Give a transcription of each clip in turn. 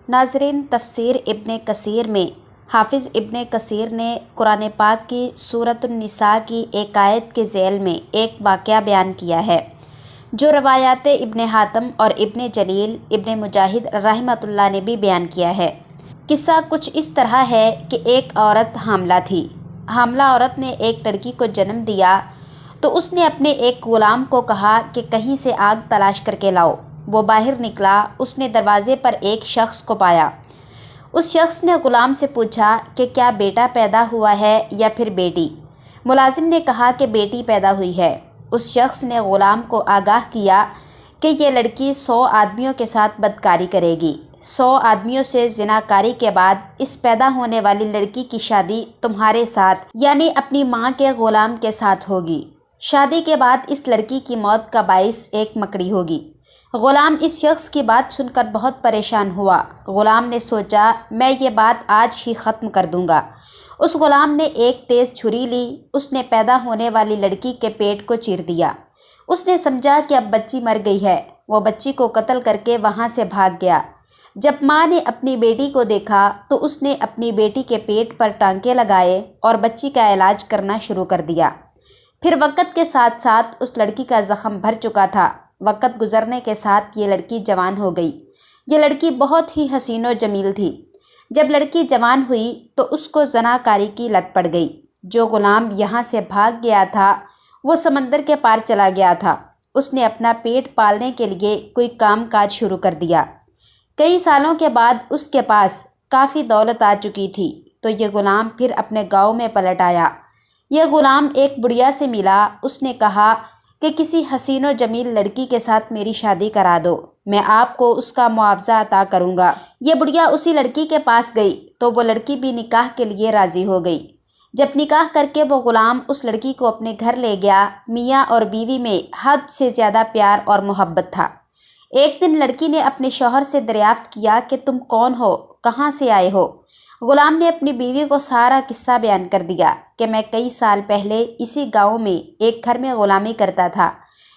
ناظرین، تفسیر ابن کثیر میں حافظ ابن کثیر نے قرآن پاک کی سورۃ النساء کی ایک آیت کے ذیل میں ایک واقعہ بیان کیا ہے جو روایات ابن حاتم اور ابن جلیل ابن مجاہد رحمۃ اللہ نے بھی بیان کیا ہے۔ قصہ کچھ اس طرح ہے کہ ایک عورت حاملہ تھی۔ حاملہ عورت نے ایک لڑکی کو جنم دیا تو اس نے اپنے ایک غلام کو کہا کہ کہیں سے آگ تلاش کر کے لاؤ۔ وہ باہر نکلا، اس نے دروازے پر ایک شخص کو پایا۔ اس شخص نے غلام سے پوچھا کہ کیا بیٹا پیدا ہوا ہے یا پھر بیٹی؟ ملازم نے کہا کہ بیٹی پیدا ہوئی ہے۔ اس شخص نے غلام کو آگاہ کیا کہ یہ لڑکی 100 آدمیوں کے ساتھ بدکاری کرے گی۔ 100 آدمیوں سے زناکاری کے بعد اس پیدا ہونے والی لڑکی کی شادی تمہارے ساتھ یعنی اپنی ماں کے غلام کے ساتھ ہوگی۔ شادی کے بعد اس لڑکی کی موت کا باعث ایک مکڑی ہوگی۔ غلام اس شخص کی بات سن کر بہت پریشان ہوا۔ غلام نے سوچا میں یہ بات آج ہی ختم کر دوں گا۔ اس غلام نے ایک تیز چھری لی، اس نے پیدا ہونے والی لڑکی کے پیٹ کو چیر دیا۔ اس نے سمجھا کہ اب بچی مر گئی ہے۔ وہ بچی کو قتل کر کے وہاں سے بھاگ گیا۔ جب ماں نے اپنی بیٹی کو دیکھا تو اس نے اپنی بیٹی کے پیٹ پر ٹانکے لگائے اور بچی کا علاج کرنا شروع کر دیا۔ پھر وقت کے ساتھ ساتھ اس لڑکی کا زخم بھر چکا تھا۔ وقت گزرنے کے ساتھ یہ لڑکی جوان ہو گئی۔ یہ لڑکی بہت ہی حسین و جمیل تھی۔ جب لڑکی جوان ہوئی تو اس کو زناکاری کی لت پڑ گئی۔ جو غلام یہاں سے بھاگ گیا تھا وہ سمندر کے پار چلا گیا تھا۔ اس نے اپنا پیٹ پالنے کے لیے کوئی کام کاج شروع کر دیا۔ کئی سالوں کے بعد اس کے پاس کافی دولت آ چکی تھی تو یہ غلام پھر اپنے گاؤں میں پلٹ آیا۔ یہ غلام ایک بڑھیا سے ملا۔ اس نے کہا کہ کسی حسین و جمیل لڑکی کے ساتھ میری شادی کرا دو، میں آپ کو اس کا معاوضہ عطا کروں گا۔ یہ بڑھیا اسی لڑکی کے پاس گئی تو وہ لڑکی بھی نکاح کے لیے راضی ہو گئی۔ جب نکاح کر کے وہ غلام اس لڑکی کو اپنے گھر لے گیا، میاں اور بیوی میں حد سے زیادہ پیار اور محبت تھا۔ ایک دن لڑکی نے اپنے شوہر سے دریافت کیا کہ تم کون ہو، کہاں سے آئے ہو؟ غلام نے اپنی بیوی کو سارا قصہ بیان کر دیا کہ میں کئی سال پہلے اسی گاؤں میں ایک گھر میں غلامی کرتا تھا۔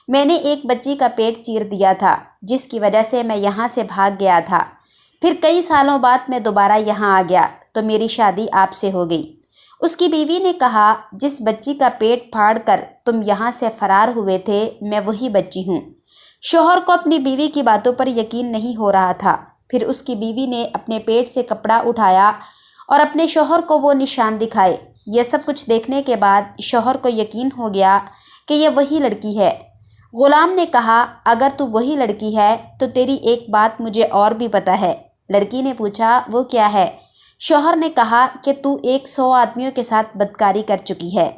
میں نے ایک بچی کا پیٹ چیر دیا تھا جس کی وجہ سے میں یہاں سے بھاگ گیا تھا۔ پھر کئی سالوں بعد میں دوبارہ یہاں آ گیا تو میری شادی آپ سے ہو گئی۔ اس کی بیوی نے کہا جس بچی کا پیٹ پھاڑ کر تم یہاں سے فرار ہوئے تھے میں وہی بچی ہوں۔ شوہر کو اپنی بیوی کی باتوں پر یقین نہیں ہو رہا تھا۔ پھر اس کی بیوی نے اپنے پیٹ سے کپڑا اٹھایا اور اپنے شوہر کو وہ نشان دکھائے۔ یہ سب کچھ دیکھنے کے بعد شوہر کو یقین ہو گیا کہ یہ وہی لڑکی ہے۔ غلام نے کہا اگر تو وہی لڑکی ہے تو تیری ایک بات مجھے اور بھی پتہ ہے۔ لڑکی نے پوچھا وہ کیا ہے؟ شوہر نے کہا کہ تو 100 آدمیوں کے ساتھ بدکاری کر چکی ہے۔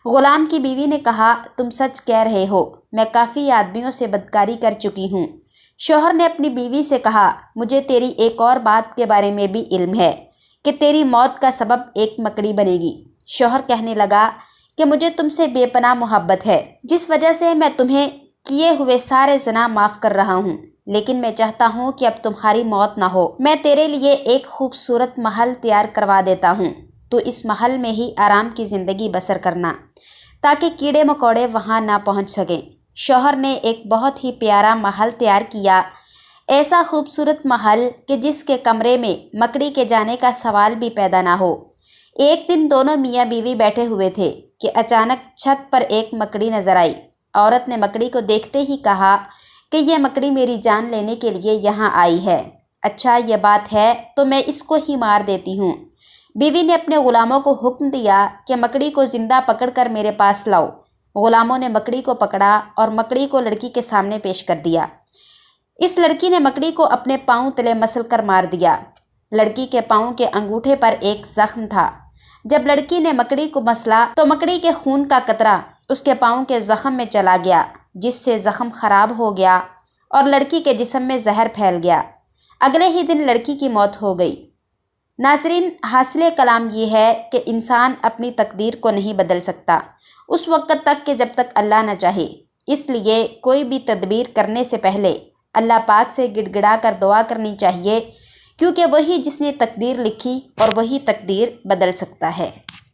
غلام کی بیوی نے کہا تم سچ کہہ رہے ہو، میں کافی آدمیوں سے بدکاری کر چکی ہوں۔ شوہر نے اپنی بیوی سے کہا مجھے تیری ایک اور بات کے بارے میں بھی علم ہے کہ تیری موت کا سبب ایک مکڑی بنے گی۔ شوہر کہنے لگا کہ مجھے تم سے بے پناہ محبت ہے جس وجہ سے میں تمہیں کیے ہوئے سارے زنا معاف کر رہا ہوں، لیکن میں چاہتا ہوں کہ اب تمہاری موت نہ ہو۔ میں تیرے لیے ایک خوبصورت محل تیار کروا دیتا ہوں، تو اس محل میں ہی آرام کی زندگی بسر کرنا تاکہ کیڑے مکوڑے وہاں نہ پہنچ سکیں۔ شوہر نے ایک بہت ہی پیارا محل تیار کیا، ایسا خوبصورت محل کہ جس کے کمرے میں مکڑی کے جانے کا سوال بھی پیدا نہ ہو۔ ایک دن دونوں میاں بیوی بیٹھے ہوئے تھے کہ اچانک چھت پر ایک مکڑی نظر آئی۔ عورت نے مکڑی کو دیکھتے ہی کہا کہ یہ مکڑی میری جان لینے کے لیے یہاں آئی ہے۔ اچھا یہ بات ہے تو میں اس کو ہی مار دیتی ہوں۔ بیوی نے اپنے غلاموں کو حکم دیا کہ مکڑی کو زندہ پکڑ کر میرے پاس لاؤ۔ غلاموں نے مکڑی کو پکڑا اور مکڑی کو لڑکی کے سامنے پیش کر دیا۔ اس لڑکی نے مکڑی کو اپنے پاؤں تلے مسل کر مار دیا۔ لڑکی کے پاؤں کے انگوٹھے پر ایک زخم تھا۔ جب لڑکی نے مکڑی کو مسلا تو مکڑی کے خون کا قطرہ اس کے پاؤں کے زخم میں چلا گیا جس سے زخم خراب ہو گیا اور لڑکی کے جسم میں زہر پھیل گیا۔ اگلے ہی دن لڑکی کی موت ہو گئی۔ ناظرین، حاصل کلام یہ ہے کہ انسان اپنی تقدیر کو نہیں بدل سکتا اس وقت تک کہ جب تک اللہ نہ چاہے۔ اس لیے کوئی بھی تدبیر کرنے سے پہلے اللہ پاک سے گڑ گڑا کر دعا کرنی چاہیے، کیونکہ وہی جس نے تقدیر لکھی اور وہی تقدیر بدل سکتا ہے۔